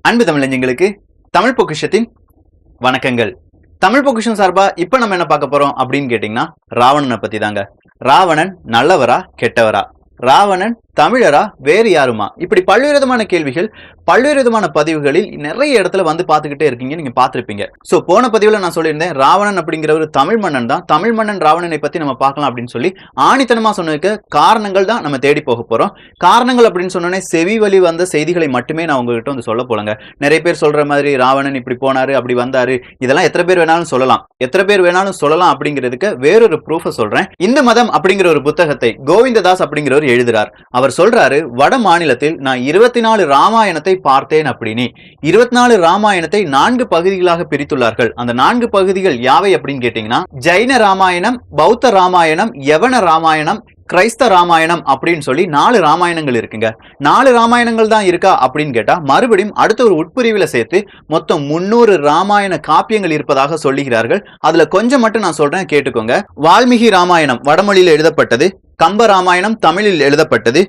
அன்பு தமிழஞ்சங்களுக்கு தமிழ் பொக்கிஷத்தின் வணக்கங்கள். தமிழ் பொக்கிஷம் சார்பா இப்ப நம்ம என்ன பார்க்க போறோம் அப்படின்னு கேட்டீங்கன்னா ராவணனை பத்தி தாங்க. ராவணன் நல்லவரா கெட்டவரா, ராவணன் தமிழரா வேறு யாருமா, இப்படி பல்வேறு விதமான கேள்விகள் பல்வேறு விதமான பதிவுகளில் நிறைய இடத்துல வந்து பார்த்துக்கிட்டே இருக்கீங்க, நீங்க பார்த்திருப்பீங்க. சோ போன பதிவுல நான் சொல்லியிருந்தேன் ராவணன் அப்படிங்கிற ஒரு தமிழ் மன்னன் தான். தமிழ் மன்னன் ராவணனை பத்தி நம்ம பார்க்கலாம் அப்படின்னு சொல்லி ஆணித்தனமா சொன்னதுக்கு காரணங்கள் தான் நம்ம தேடி போக போறோம். காரணங்கள் அப்படின்னு சொன்னோன்னே செவி வழி வந்த செய்திகளை மட்டுமே நான் உங்ககிட்ட வந்து சொல்ல போலங்க. நிறைய பேர் சொல்ற மாதிரி ராவணன் இப்படி போனாரு அப்படி வந்தாரு, இதெல்லாம் எத்தனை பேர் வேணாலும் சொல்லலாம், எத்தனை பேர் வேணாலும் சொல்லலாம் அப்படிங்கிறதுக்கு வேறொரு ப்ரூஃப சொல்றேன். இந்த மதம் அப்படிங்கிற ஒரு புத்தகத்தை கோவிந்ததாஸ் அப்படிங்கிறவர் எழுதுறார். அவர் சொல்றாரு, வட மாநிலத்தில் நான் 24 ராமாயணத்தை பார்த்தேன் அப்படின்னு. 24 ராமாயணத்தை 4 பகுதிகளாக பிரித்துள்ளார்கள். அந்த 4 பகுதிகள் யாவை அப்படின்னு கேட்டீங்கன்னா, ஜைன ராமாயணம், பௌத்த ராமாயணம், யவன ராமாயணம், கிரைஸ்த ராமாயணம் அப்படின்னு சொல்லி 4 ராமாயணங்கள் இருக்குங்க. 4 ராமாயணங்கள் தான் இருக்கா அப்படின்னு கேட்டா மறுபடியும் அடுத்த ஒரு உட்பிரிவுல சேர்த்து மொத்தம் 300 ராமாயண காப்பியங்கள் இருப்பதாக சொல்லுகிறார்கள். அதுல கொஞ்சம் மட்டும் நான் சொல்றேன், கேட்டுக்கோங்க. வால்மீகி ராமாயணம் வடமொழியில் எழுதப்பட்டது, கம்ப ராமாயணம் தமிழில் எழுதப்பட்டது,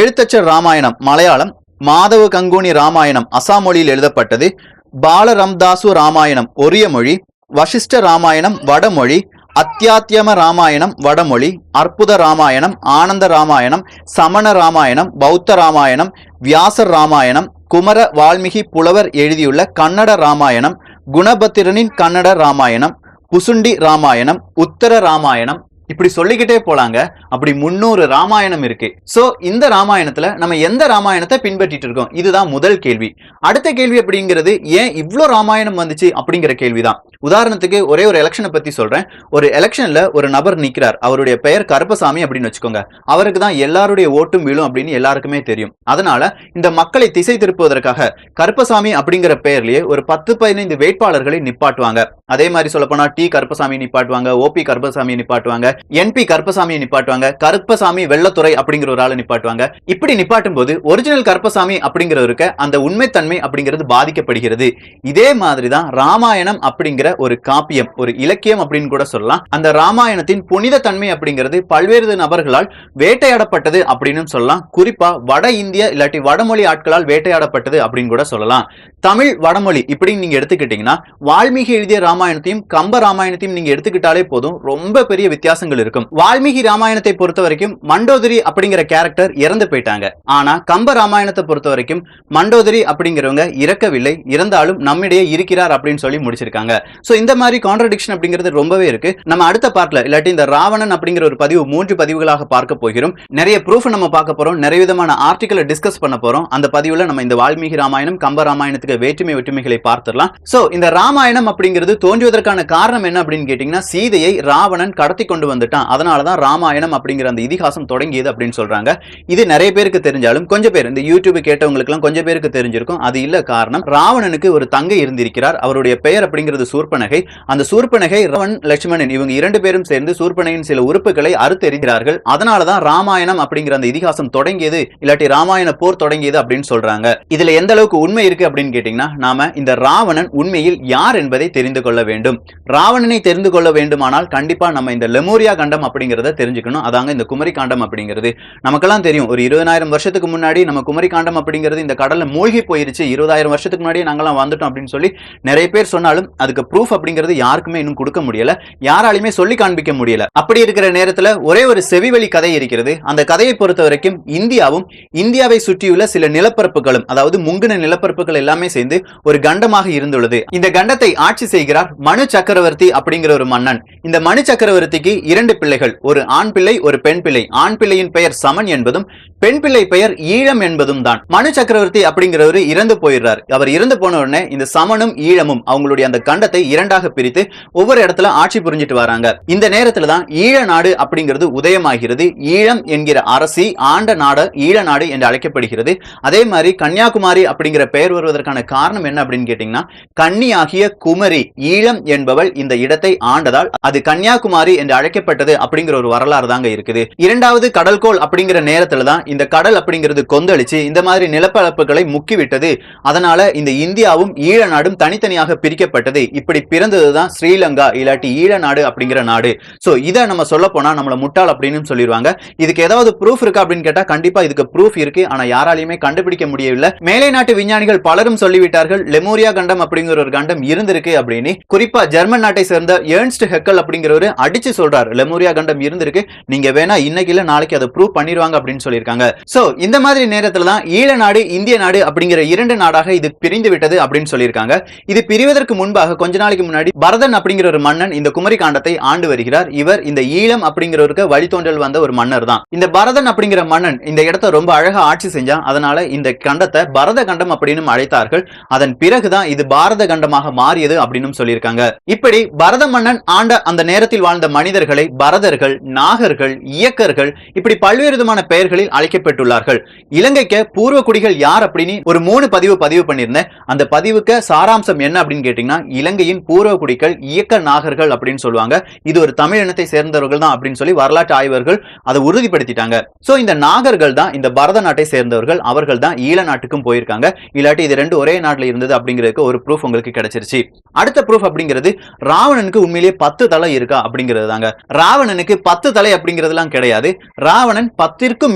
எழுத்தச்சர் ராமாயணம் மலையாளம், மாதவ கங்குனி ராமாயணம் அசாம் மொழியில் எழுதப்பட்டது, பாலரம்தாசு ராமாயணம் ஒரிய மொழி, வசிஷ்ட ராமாயணம் வடமொழி, அத்தியாத்யம ராமாயணம் வடமொழி, அற்புத ராமாயணம், ஆனந்த ராமாயணம், சமண ராமாயணம், பௌத்த ராமாயணம், வியாசர் ராமாயணம், குமர வால்மீகி புலவர் எழுதியுள்ள கன்னட ராமாயணம், குணபத்திரனின் கன்னட ராமாயணம், புசுண்டி ராமாயணம், உத்தர ராமாயணம், இப்படி சொல்லிக்கிட்டே போலாங்க. அப்படி 300 ராமாயணம் இருக்கு. சோ இந்த ராமாயணத்துல நம்ம எந்த ராமாயணத்தை பின்பற்றிட்டு இருக்கோம், இதுதான் முதல் கேள்வி. அடுத்த கேள்வி அப்படிங்கிறது, ஏன் இவ்ளோ ராமாயணம் வந்துச்சு அப்படிங்கிற கேள்விதான். உதாரணத்துக்கு ஒரே ஒரு எலெக்ஷனை பத்தி சொல்றேன். ஒரு எலெக்ஷன்ல ஒரு நபர் நிக்கிறார், அவருடைய பெயர் கருப்பசாமி அப்படின்னு வச்சுக்கோங்க. அவருக்கு தான் எல்லாருடைய ஓட்டும் விழும் அப்படின்னு எல்லாருக்குமே தெரியும். அதனால இந்த மக்களை திசை திருப்புவதற்காக கருப்பசாமி அப்படிங்கிற பெயர்லயே ஒரு 10-15 வேட்பாளர்களை நிப்பாட்டுவாங்க. அதே மாதிரி சொல்ல போனா டி கருப்பசாமி நிப்பாட்டுவாங்க, ஓபி கருப்பசாமி நிப்பாட்டுவாங்க, என்பி கருப்பசாமியை நிப்பாட்டுவாங்க, கருப்பசாமி வெள்ளத்துறை அப்படிங்கிற ஒரு ஆளை நிப்பாட்டுவாங்க. இப்படி நிப்பாட்டும் போது ஒரிஜினல் கருப்பசாமி அப்படிங்கிறவருக்கு அந்த உண்மைத்தன்மை அப்படிங்கிறது பாதிக்கப்படுகிறது. இதே மாதிரிதான் ராமாயணம் அப்படிங்கிற ஒரு காப்பியம், ஒரு இலக்கியம் அப்படின்னு கூட சொல்லலாம். அந்த ராமாயணத்தின் புனித தன்மை அப்படிங்கிறது பல்வேறு நபர்களால் வேட்டையாடப்பட்டது அப்படின்னு சொல்லலாம். குறிப்பா வட இந்திய இல்லாட்டி வடமொழி ஆட்களால் வேட்டையாடப்பட்டது அப்படின்னு கூட சொல்லலாம். தமிழ் வடமொழி இப்படின்னு நீங்க எடுத்துக்கிட்டீங்கன்னா வால்மீகி எழுதிய ராமாயணத்தையும் கம்ப ராமாயணத்தையும் நீங்க எடுத்துக்கிட்டாலே போதும், ரொம்ப பெரிய வித்தியாசங்கள் இருக்கும். வால்மீகி ராமாயணத்தை பொறுத்த வரைக்கும் மண்டோதரி அப்படிங்கிற கேரக்டர் இறந்து போயிட்டாங்க. ஆனா கம்ப ராமாயணத்தை பொறுத்த வரைக்கும் மண்டோதரி அப்படிங்கிறவங்க இறக்கவில்லை, இறந்தாலும் நம்மிடையே இருக்கிறார் அப்படின்னு சொல்லி முடிச்சிருக்காங்க. சோ இந்த மாதிரி கான்ட்ரடிக்ஷன் அப்படிங்கிறது ரொம்பவே இருக்கு. நம்ம அடுத்த பார்ட்ல இல்லாட்டி இந்த ராவணன் அப்படிங்கிற ஒரு பதிவு 3 பதிவுகளாக பார்க்க போகிறோம். நிறைய ப்ரூஃப் நம்ம பார்க்க போறோம், நிறைய விதமான ஆர்டிகலை டிஸ்கஸ் பண்ண போறோம். அந்த பதிவுல நம்ம இந்த வால்மீகி ராமாயணம் கம்ப ராமாயணத்துக்கு வேற்றுமைகளை பார்த்துடலாம். சோ இந்த ராமாயணம் அப்படிங்கிறது தோன்றுவதற்கான காரணம் என்ன அப்படின்னு கேட்டீங்கன்னா, சீதையை ராவணன் கடத்தி கொண்டு வந்துட்டான், அதனாலதான் ராமாயணம் அப்படிங்கிற அந்த இதிகாசம் தொடங்கியது அப்படின்னு சொல்றாங்க. இது நிறைய பேருக்கு தெரிஞ்சாலும் கொஞ்சம் பேர் இந்த யூடியூப் கேட்டவங்களுக்கு எல்லாம் கொஞ்சம் பேருக்கு தெரிஞ்சிருக்கும். அது இல்ல காரணம், ராவணனுக்கு ஒரு தங்கை இருந்திருக்கிறார். அவருடைய பெயர் அப்படிங்கிறது சூர்பனகை. அந்த சூர்பனகை ராவணன் லட்சுமணன் இவங்க 2 பேரும் சேர்ந்து சூர்பனகின் சில உறுப்புகளை அறுத்தெறிகிறார்கள். அதனாலதான் ராமாயணம் அப்படிங்கிற அந்த இதிகாசம் தொடங்கியது இல்லாட்டி ராமாயண போர் தொடங்கியது அப்படின்னு சொல்றாங்க. இதுல எந்த அளவுக்கு உண்மை இருக்கு அப்படின்னு கேட்டீங்கன்னா, நாம இந்த ராவணன் உண்மையில் யார் என்பதை தெரிந்து கொள்ள வேண்டும். ராவணனை தெரிந்து கொள்ள வேண்டுமானால் கண்டிப்பா நம்ம இந்த லெமூரியா கண்டம் அப்படிங்கறத தெரிஞ்சுக்கணும். அதாங்க இந்த குமரி காண்டம் அப்படிங்கிறது. நமக்கெல்லாம் தெரியும், ஒரு 20,000 வருஷத்துக்கு முன்னாடி நம்ம குமரி காண்டம் அப்படிங்கிறது இந்த கடல்ல மூழ்கி போயிருச்சு, 20,000 வருஷத்துக்கு முன்னாடி நாங்கெல்லாம் வந்துட்டோம் அப்படின்னு சொல்லி நிறைய பேர் சொன்னாலும் அதுக்கு ப்ரூஃப் அப்படிங்கிறது யாருக்குமே இன்னும் கொடுக்க முடியல, யாராலையுமே சொல்லி காண்பிக்க முடியல. அப்படி இருக்கிற நேரத்துல ஒரே ஒரு செவிவழி கதை இருக்கிறது. அந்த கதையை பொறுத்த வரைக்கும் இந்தியாவும் இந்தியாவை சுற்றியுள்ள சில நிலப்பரப்புகளும், அதாவது முங்கின நிலப்பரப்புகள் எல்லாமே சேர்ந்து ஒரு கண்டமாக இருந்துள்ளது. இந்த கண்டத்தை ஆட்சி செய்கிறார் மனு சக்கரவர்த்தி அப்படிங்கிற ஒரு மன்னன். இந்த மனு சக்கரவர்த்திக்கு 2 பிள்ளைகள், ஒரு ஆண் பிள்ளை ஒரு பெண் பிள்ளை. ஆண் பிள்ளையின் பெயர் சமன் என்பதும் பெண் பிள்ளை பெயர் ஈழம் என்பதும் தான். மனு சக்கரவர்த்தி அப்படிங்கிறவர் இறந்து போயிடுறார். அவர் இறந்து போன உடனே இந்த சமனும் ஈழமும் அவங்களுடைய அந்த கண்டத்தை 2ஆக பிரித்து ஒவ்வொரு இடத்துல ஆட்சி புரிஞ்சிட்டு வராங்க. இந்த நேரத்துல தான் ஈழ நாடு அப்படிங்கிறது உதயமாகிறது. ஈழம் என்கிற அரசி ஆண்ட நாடு ஈழ நாடு என்று அழைக்கப்படுகிறது. அதே மாதிரி கன்னியாகுமரி அப்படிங்கிற பெயர் வருவதற்கான காரணம் என்ன அப்படின்னு கேட்டீங்கன்னா, கன்னி ஆகிய குமரி ஈழம் என்பவள் இந்த இடத்தை ஆண்டதால் அது கன்னியாகுமரி என்று அழைக்க அழைக்கப்பட்டது அப்படிங்கிற ஒரு வரலாறு தாங்க இருக்குது. இரண்டாவது கடல்கோள் அப்படிங்கிற நேரத்துல தான் இந்த கடல் அப்படிங்கிறது கொந்தளிச்சு இந்த மாதிரி நிலப்பரப்புகளை முக்கிவிட்டது. அதனால இந்த இந்தியாவும் ஈழ நாடும் தனித்தனியாக பிரிக்கப்பட்டது. இப்படி பிறந்ததுதான் ஸ்ரீலங்கா இல்லாட்டி ஈழ நாடு அப்படிங்கிற நாடு. சோ இத நம்ம சொல்ல போனா நம்மள முட்டாள் அப்படின்னு சொல்லிடுவாங்க. இதுக்கு ஏதாவது ப்ரூஃப் இருக்கா அப்படின்னு கேட்டா கண்டிப்பா இதுக்கு ப்ரூஃப் இருக்கு. ஆனா யாராலையுமே கண்டுபிடிக்க முடியவில்லை. மேலை நாட்டு விஞ்ஞானிகள் பலரும் சொல்லிவிட்டார்கள் லெமூரியா கண்டம் அப்படிங்கிற ஒரு கண்டம் இருந்திருக்கு அப்படின்னு. குறிப்பா ஜெர்மன் நாட்டை சேர்ந்த ஏர்ன்ஸ்ட் ஹெக்கல் அப்படிங்கிறவரு அடிச்சு சொல்றாரு லெமூரியா கண்டம் இருந்திருக்கு, நீங்க வேணா இன்னைக்கு இல்ல நாளைக்கு அதை ப்ரூவ் பண்ணிடுவாங்க அப்படின்னு சொல்லியிருக்காங்க. சோ இந்த மாதிரி நேரத்துல தான் ஈழ நாடு இந்திய நாடு அப்படிங்கிற இரண்டு நாடாக இது பிரிந்து விட்டது அப்படின்னு சொல்லியிருக்காங்க. இது பிரிவதற்கு முன்பாக கொஞ்ச நாளைக்கு முன்னாடி பரதன் அப்படிங்கிற ஒரு மன்னன் இந்த குமரி காண்டத்தை ஆண்டு வருகிறார். இவர் இந்த ஈழம் அப்படிங்கிறவருக்கு வழித்தோன்றல் வந்த ஒரு மன்னர் தான். இந்த பரதன் அப்படிங்கிற மன்னன் இந்த இடத்தை ரொம்ப அழகா ஆட்சி செஞ்சான். அதனால இந்த கண்டத்தை பரத கண்டம் அப்படின்னு அழைத்தார்கள். அதன் பிறகுதான் இது பாரத கண்டமாக மாறியது அப்படின்னு சொல்லியிருக்காங்க. இப்படி பரத மன்னன் ஆண்ட அந்த நேரத்தில் வாழ்ந்த மனிதர்களை பரதர்கள், நாகர்கள், இயக்கர்கள் இப்படி பல்வேறு விதமான பெயர்களில் அழைக்கப்பட்டுள்ளார்கள். இலங்கைக்கு பூர்வ குடிகள் யார் அப்படின்னு ஒரு 3 பதிவு பண்ணியிருந்தேன். அந்த பதிவுக்கு சாராம்சம் என்ன அப்படின்னு கேட்டீங்கன்னா இலங்கையின் பூர்வ குடிகள் இயக்க நாகர்கள் அப்படின்னு சொல்லுவாங்க. இது ஒரு தமிழ் இனத்தை சேர்ந்தவர்கள் தான் அப்படின்னு சொல்லி வரலாற்று ஆய்வர்கள் அதை உறுதிப்படுத்திட்டாங்க. சோ இந்த நாகர்கள் தான் இந்த பரத நாட்டை சேர்ந்தவர்கள். அவர்கள் தான் ஈழ நாட்டுக்கும் போயிருக்காங்க. இல்லாட்டி இது ரெண்டு ஒரே நாட்டில் இருந்தது அப்படிங்கிறதுக்கு ஒரு ப்ரூஃப் உங்களுக்கு கிடைச்சிருச்சு. அடுத்த ப்ரூஃப் அப்படிங்கிறது ராவணனுக்கு உண்மையிலேயே 10 தலை இருக்கா அப்படிங்கிறது தாங்க. ராவணனுக்கு 10 தலை அப்படிங்கிறதுலாம் கிடையாது. ராவணன் 10ற்கும்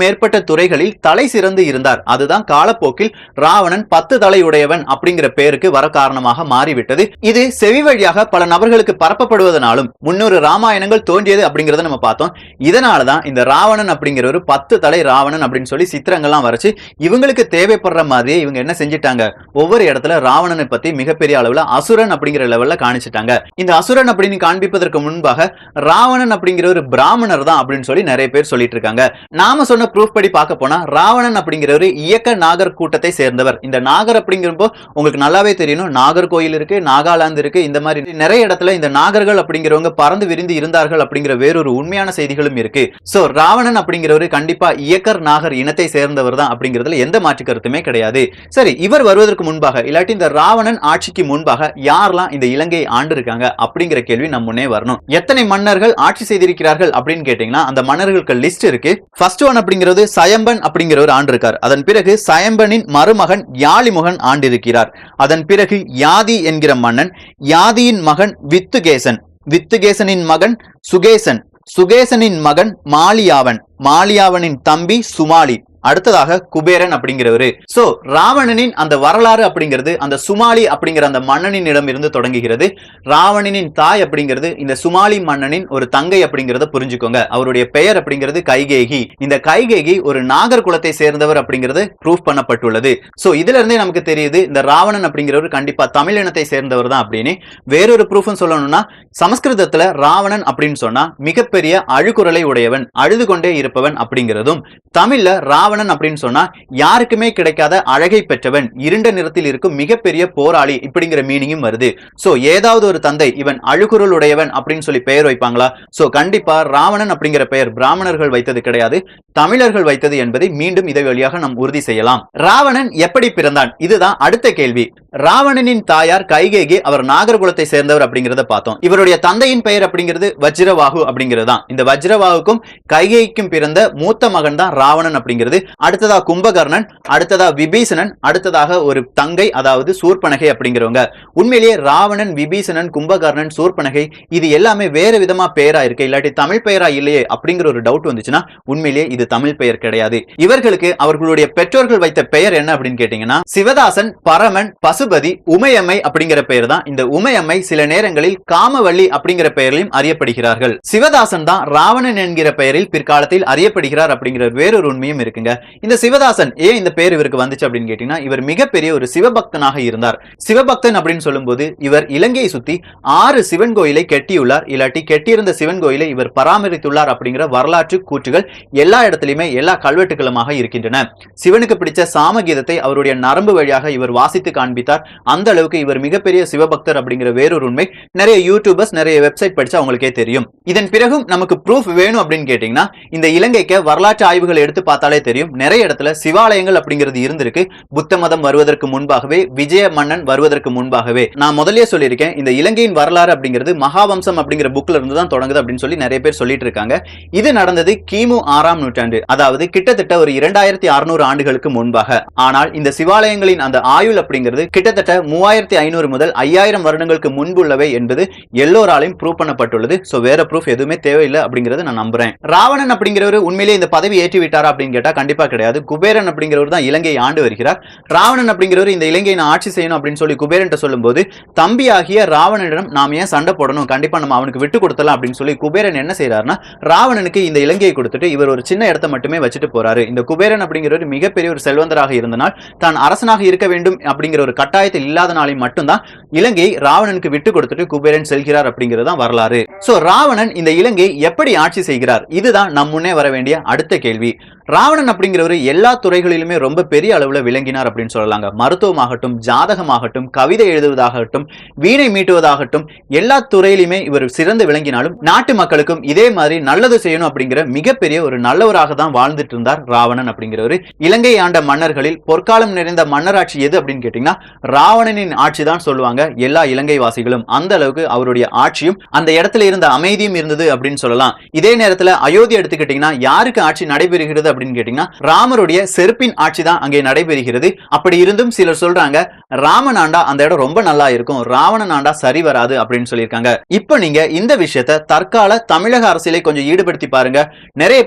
மேற்பட்ட துறைகளில் தலை சிறந்து இருந்தார். அதுதான் காலப்போக்கில் ராவணன் 10 தலையுடையவன் அப்படிங்கிற பெயருக்கு வர காரணமாக மாறிவிட்டது. இது செவி வழியாக பல நபர்களுக்கு பரப்பப்படுவதனாலும் 300 ராமாயணங்கள் தோன்றியது அப்படிங்கறத நம்ம பார்த்தோம். இதனாலதான் இந்த ராவணன் அப்படிங்கிற ஒரு 10 தலை ராவணன் அப்படின்னு சொல்லி சித்திரங்கள்லாம் வரைச்சு இவங்களுக்கு தேவைப்படுற மாதிரியே இவங்க என்ன செஞ்சிட்டாங்க, ஒவ்வொரு இடத்துல ராவணனை பத்தி மிகப்பெரிய அளவுல அசுரன் அப்படிங்கிற லெவல்ல காணிச்சிட்டாங்க. இந்த அசுரன் அப்படின்னு காண்பிப்பதற்கு முன்பாக ராவணன் அப்படிங்கிற ஒரு பிராமணர் தான் அப்படின்னு சொல்லி நிறைய பேர் சொல்லிட்டு இருக்காங்க. நாம சொன்ன ப்ரூஃப் படி பார்க்க போனா ராவணன் அப்படிங்கிற ஒரு இயக்க நாகர் கூட்டத்தை சேர்ந்தவர். இந்த நாகர் அப்படிங்கிறப்போ உங்களுக்கு நல்லாவே தெரியணும், நாகர்கோயில் இருக்கு, நாகாலாந்து இருக்கு, இந்த மாதிரி நிறைய இடத்துல இந்த நாகர்கள் அப்படிங்கிறவங்க பறந்து விரிந்து இருந்தார்கள் அப்படிங்கிற வேறொரு உண்மையான செய்திகளும் இருக்கு. சோ ராவணன் அப்படிங்கிறவரு கண்டிப்பா இயக்கர் நாகர் இனத்தை சேர்ந்தவர் தான் அப்படிங்கிறதுல எந்த மாற்று கருத்துமே கிடையாது. சரி, இவர் வருவதற்கு முன்பாக இல்லாட்டி இந்த ராவணன் ஆட்சிக்கு முன்பாக யாரெல்லாம் இந்த இலங்கையை ஆண்டு இருக்காங்க அப்படிங்கிற கேள்வி நம்ம முன்னே வரணும். எத்தனை மன்னர்கள் ஆட்சி செய்திருக்கிறார்கள் அப்படின்னு கேட்டீங்கன்னா அந்த மன்னர்களுக்கு லிஸ்ட் இருக்கு. ஃபர்ஸ்ட் ஒன் அப்படிங்கிறது சயம்பன் அப்படிங்கிற ஒரு ஆண்டு இருக்கார். அதன் பிறகு சயம்பனின் மருமகன் யாழிமுகன் ஆண்டு இருக்கிறார். அதன் பிறகு யாதி என்கிற மன்னன், யாதியின் மகன் வித்துகேசன், வித்துகேசனின் மகன் சுகேசன், சுகேசனின் மகன் மாலியாவன், மாலியாவனின் தம்பி சுமாலி, அடுத்ததாக குபேரன் அப்படிங்கிறவரு. சோ ராவணனின் அந்த வரலாறு அப்படிங்கிறது அந்த சுமாலி அப்படிங்கிற அந்த மன்னனின் இடம் இருந்து தொடங்குகிறது. ராவணனின் தாய் அப்படிங்கிறது இந்த சுமாலி மன்னனின் ஒரு தங்கை அப்படிங்கறத புரிஞ்சுக்கோங்க. அவருடைய பெயர் அப்படிங்கிறது கைகேகி. இந்த கைகேகி ஒரு நாகர் குலத்தை சேர்ந்தவர் அப்படிங்கிறது ப்ரூஃப் பண்ணப்பட்டுள்ளது. சோ இதுல இருந்தே நமக்கு தெரியுது இந்த ராவணன் அப்படிங்கிறவர் கண்டிப்பா தமிழ் இனத்தை சேர்ந்தவர் தான் அப்படின்னு. வேறொரு ப்ரூஃப் சொல்லணும்னா சமஸ்கிருதத்துல ராவணன் அப்படின்னு சொன்னா மிகப்பெரிய அழுகுரலை உடையவன், அழுது கொண்டே இருப்பவன் அப்படிங்கிறதும், தமிழ்ல ராவணன் அப்படின்னு சொன்னா யாருக்குமே கிடைக்காத அழகை பெற்றவன், இருண்ட நிறத்தில் இருக்கும் மிகப்பெரிய போராளி இப்படிங்கிற மீனிங்கும் வருது. சோ ஏதாவது ஒரு தந்தை இவன் அழுகுரல் உடையவன் அப்படின்னு சொல்லி பெயர் வைப்பாங்களா? சோ கண்டிப்பா ராவணன் அப்படிங்கிற பெயர் பிராமணர்கள் வைத்தது கிடையாது, தமிழர்கள் வைத்தது என்பதை மீண்டும் இதை வழியாக நாம் உறுதி செய்யலாம். ராவணன் எப்படி பிறந்தான்? இதுதான் அடுத்த கேள்வி. ராவணனின் தாயார் கைகேகி, அவர் நாகர்குலத்தை சேர்ந்தவர் அப்படிங்கறத பார்த்தோம். இவருடைய தந்தையின் பெயர் அப்படிங்கிறது வஜ்ரவாகு அப்படிங்கிறது தான். இந்த வஜ்ரவாகுக்கும் கைகேயிக்கும் பிறந்த மூத்த மகன் தான் ராவணன் அப்படிங்கிறது. அடுத்ததா கும்பகர்ணன், அடுத்ததா விபீஷணன், அடுத்ததாக ஒரு தங்கை அதாவது சூர்பனகை அப்படிங்கிறவங்க. உண்மையிலேயே ராவணன், விபீஷணன், கும்பகர்ணன், சூர்பனகை இது எல்லாமே வேற விதமா பெயரா இருக்கு, இல்லாட்டி தமிழ் பெயரா இல்லையே அப்படிங்கிற ஒரு டவுட் வந்துச்சுன்னா உண்மையிலேயே இது தமிழ் பெயர் கிடையாது. இவர்களுக்கு அவர்களுடைய பெற்றோர்கள் வைத்த பெயர் என்ன அப்படின்னு கேட்டீங்கன்னா சிவதாசன், பரமன், பசுபதி, உமையம்மை அப்படிங்கிற பெயர் தான். இந்த உமையம்மை சில நேரங்களில் காமவள்ளி அப்படிங்கிற பெயரிலும் அறியப்படுகிறார்கள். சிவதாசன் தான் ராவணன் என்கிற பெயரில் பிற்காலத்தில் அறியப்படுகிறார் அப்படிங்கிற வேறொரு உண்மையும் இருக்குங்க. இந்த சிவதாசன் ஏன் இந்த பேர் இவருக்கு வந்துச்சு அப்படின்னு கேட்டீங்கன்னா இவர் மிகப்பெரிய ஒரு சிவபக்தனாக இருந்தார். சிவபக்தன் அப்படின்னு சொல்லும்போது இவர் இலங்கையை சுத்தி 6 சிவன் கோயிலை கட்டியுள்ளார், இல்லாட்டி கட்டியிருந்த சிவன் கோயிலை இவர் பராமரித்துள்ளார் அப்படிங்கிற வரலாற்று கூற்றுகள் எல்லா இடத்திலுமே எல்லா கல்வெட்டுகளுமாக இருக்கின்றன. சிவனுக்கு பிடிச்ச சாமகீதத்தை அவருடைய நரம்பு வழியாக இவர் வாசித்து காண்பித்தார் விட்டார். அந்த அளவுக்கு இவர் மிகப்பெரிய சிவபக்தர் அப்படிங்கிற வேறொரு உண்மை நிறைய யூடியூபர்ஸ் நிறைய வெப்சைட் படிச்சு அவங்களுக்கே தெரியும். இதன் பிறகும் நமக்கு ப்ரூஃப் வேணும் அப்படின்னு கேட்டீங்கன்னா இந்த இலங்கைக்கு வரலாற்று ஆய்வுகள் எடுத்து பார்த்தாலே தெரியும். நிறைய இடத்துல சிவாலயங்கள் அப்படிங்கிறது இருந்திருக்கு. புத்த மதம் வருவதற்கு முன்பாகவே, விஜய மன்னன் வருவதற்கு முன்பாகவே. நான் முதல்லயே சொல்லியிருக்கேன், இந்த இலங்கையின் வரலாறு அப்படிங்கிறது மகாவம்சம் அப்படிங்கிற புக்ல இருந்து தான் தொடங்குது அப்படின்னு சொல்லி நிறைய பேர் சொல்லிட்டு இருக்காங்க. இது நடந்தது கிமு 6ஆம் நூற்றாண்டு, அதாவது கிட்டத்தட்ட ஒரு 2600 ஆண்டுகளுக்கு முன்பாக. ஆனால் இந்த சிவாலயங்களின் அந்த ஆயுள் அப்படிங்கிறது கிட்டத்தட்ட 3500 முதல் 5000 வருடங்களுக்கு முன்புள்ளவை என்பது எல்லோராலையும் ப்ரூவ் பண்ணப்பட்டுள்ளது. சோ வேற ப்ரூஃப் எதுவுமே தேவையில்லை அப்படிங்கறத நான் நம்புறேன். ராவணன் அப்படிங்கிறவர் உண்மையிலேயே இந்த பதவி ஏற்றி விட்டாரா அப்படின்னு கேட்டா கண்டிப்பா கிடையாது. குபேரன் அப்படிங்கிறவர் தான் இலங்கையை ஆண்டு வருகிறார். ராவணன் அப்படிங்கிறவர் இந்த இலங்கையை நான் ஆட்சி செய்யணும் அப்படின்னு சொல்லி குபேரன் சொல்லும்போது தம்பி ஆகிய ராவணனிடம் நாம ஏன் சண்டை போடணும், கண்டிப்பா நம்ம அவனுக்கு விட்டு கொடுத்தலாம் அப்படின்னு சொல்லி குபேரன் என்ன செய்யறாருன்னா ராவணனுக்கு இந்த இலங்கையை கொடுத்துட்டு இவர் ஒரு சின்ன இடத்தை மட்டுமே வச்சுட்டு போறாரு. இந்த குபேரன் அப்படிங்கிறவர் மிகப்பெரிய ஒரு செல்வந்தராக இருந்தனால் தான் அரசனாக இருக்க வேண்டும் அப்படிங்கிற ஒரு கட்டாயத்தில் இல்லாதனாலே மட்டும்தான் இலங்கையை ராவணனுக்கு விட்டு கொடுத்துட்டு குபேரன் செல்கிறார் அப்படிங்கிறது தான் வரலாறு. சோ ராவணன் இந்த இலங்கையை எப்படி ஆட்சி செய்கிறார், இதுதான் நம் முன்னே வர வேண்டிய அடுத்த கேள்வி. ராவணன் அப்படிங்கிறவர் எல்லா துறைகளிலுமே ரொம்ப பெரிய அளவுல விளங்கினார் அப்படின்னு சொல்லலாங்க. மருத்துவமாகட்டும், ஜாதகமாகட்டும், கவிதை எழுதுவதாகட்டும், வீணை மீட்டுவதாகட்டும், எல்லா துறையிலுமே இவர் சிறந்து விளங்கினாலும் நாட்டு மக்களுக்கும் இதே மாதிரி நல்லது செய்யணும் அப்படிங்கிற மிகப்பெரிய ஒரு நல்லவராக தான் வாழ்ந்துட்டு இருந்தார் ராவணன் அப்படிங்கிறவர். இலங்கை ஆண்ட மன்னர்களில் பொற்காலம் நிறைந்த மன்னராட்சி எது அப்படின்னு கேட்டீங்கன்னா ராவணனின் ஆட்சி தான் சொல்லுவாங்க எல்லா இலங்கை வாசிகளும். அந்த அளவுக்கு அவருடைய ஆட்சியும் அந்த இடத்துல இருந்த அமைதியும் இருந்தது அப்படின்னு சொல்லலாம். இதே நேரத்துல அயோத்தி எடுத்துக்கிட்டீங்கன்னா யாருக்கு ஆட்சி நடைபெறுகிறது அப்படின்னு கேட்டீங்கன்னா ராமருடைய செருப்பின் ஆட்சி தான் அங்கே நடைபெறுகிறது. அப்படி இருந்தும் சிலர் சொல்றாங்க ராமன் ஆண்டா அந்த இடம் ரொம்ப நல்லா இருக்கும், ராவணன் ஆண்டா சரி வராது அப்படின்னு சொல்லியிருக்காங்க. இப்ப நீங்க இந்த விஷயத்தை தற்கால தமிழக அரசியலை கொஞ்சம் ஈடுபடுத்தி பாருங்க. நிறைய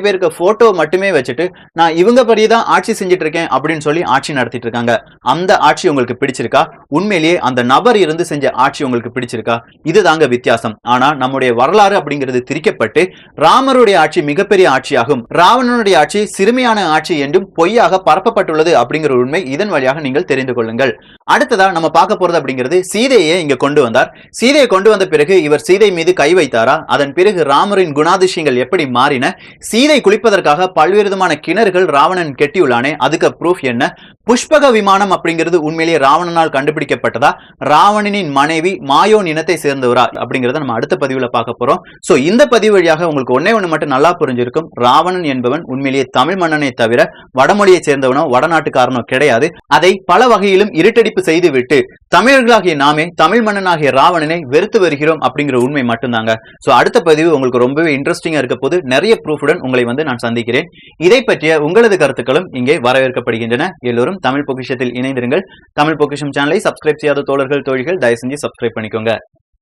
பேருக்கு போட்டோ மட்டுமே வச்சுட்டு நான் இவங்க படிதான் ஆட்சி செஞ்சுட்டு இருக்கேன் அப்படின்னு சொல்லி ஆட்சி நடத்திட்டு இருக்காங்க. அந்த ஆட்சி உங்களுக்கு பிடிச்சிருக்கா? உண்மையிலேயே அந்த நபர் இருந்து செஞ்ச ஆட்சி உங்களுக்கு பிடிச்சிருக்கா? இதுதாங்க வித்தியாசம். ஆனா நம்முடைய வரலாறு அப்படிங்கிறது திரிக்கப்பட்டு ராமருடைய ஆட்சி மிகப்பெரிய ஆட்சியாகும், ராவணனுடைய ஆட்சி சிறுமியான ஆட்சி என்றும் பொய்யாக பரப்பப்பட்டுள்ளது அப்படிங்கிற உண்மை இதன் வழியாக நீங்கள் தெரிந்து கொள்ளுங்கள். அடுத்ததா நம்ம பார்க்க போறது அப்படிங்கிறது சீதையை இங்க கொண்டு வந்தார். சீதையை கொண்டு வந்த பிறகு இவர் சீதை மீது கை வைத்தாரா? அதன் பிறகு ராமரின் குணாதிசயங்கள் எப்படி மாறின? சீதை குளிப்பதற்காக பல்வேறு விதமான கிணறுகள் ராவணன் கெட்டியுள்ளானே, அதுக்கு ப்ரூஃப் என்ன? புஷ்பக விமானம் அப்படிங்கிறது உண்மையிலேயே ராவணனால் கண்டுபிடிக்கப்பட்டதா? ராவணனின் மனைவி மாயோன் இனத்தை சேர்ந்தவரா அப்படிங்கறத நம்ம அடுத்த பதிவுல பார்க்க போறோம். சோ இந்த பதிவு வழியாக உங்களுக்கு ஒன்னே ஒண்ணு மட்டும் நல்லா புரிஞ்சிருக்கும். ராவணன் என்பவன் உண்மையிலேயே தமிழ் மன்னனை தவிர வடமொழியை சேர்ந்தவனோ வடநாட்டுக்காரனோ கிடையாது. அதை பல வகையிலும் இருட்டடிப்பு செய்துவிட்டு தமிழர்களாகிய நாமே தமிழ் மன்னனாகிய ராவணனை வெறுத்து வருகிறோம் அப்படிங்கிற உண்மை மட்டும்தாங்க. சோ அடுத்த பதிவு உங்களுக்கு ரொம்பவே இன்ட்ரெஸ்டிங்கா இருக்க போது நிறைய ப்ரூஃபுடன் உங்களை நான் சந்திக்கிறேன். இதை பற்றிய உங்களது கருத்துக்களும் இங்கே வரவேற்கப்படுகின்றன. எல்லோரும் தமிழ் பொக்கிஷத்தில் இணைந்திருங்கள். தமிழ் பொக்கிஷம் சேனலை சப்ஸ்கிரைப் செய்யாத தோழர்கள் தோழிகள் தயவு செஞ்சு சப்ஸ்கிரைப் பண்ணிக்கோங்க.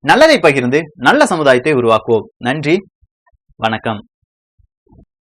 நல்லதை பகிர்ந்து நல்ல சமுதாயத்தை உருவாக்குவோம். நன்றி, வணக்கம்.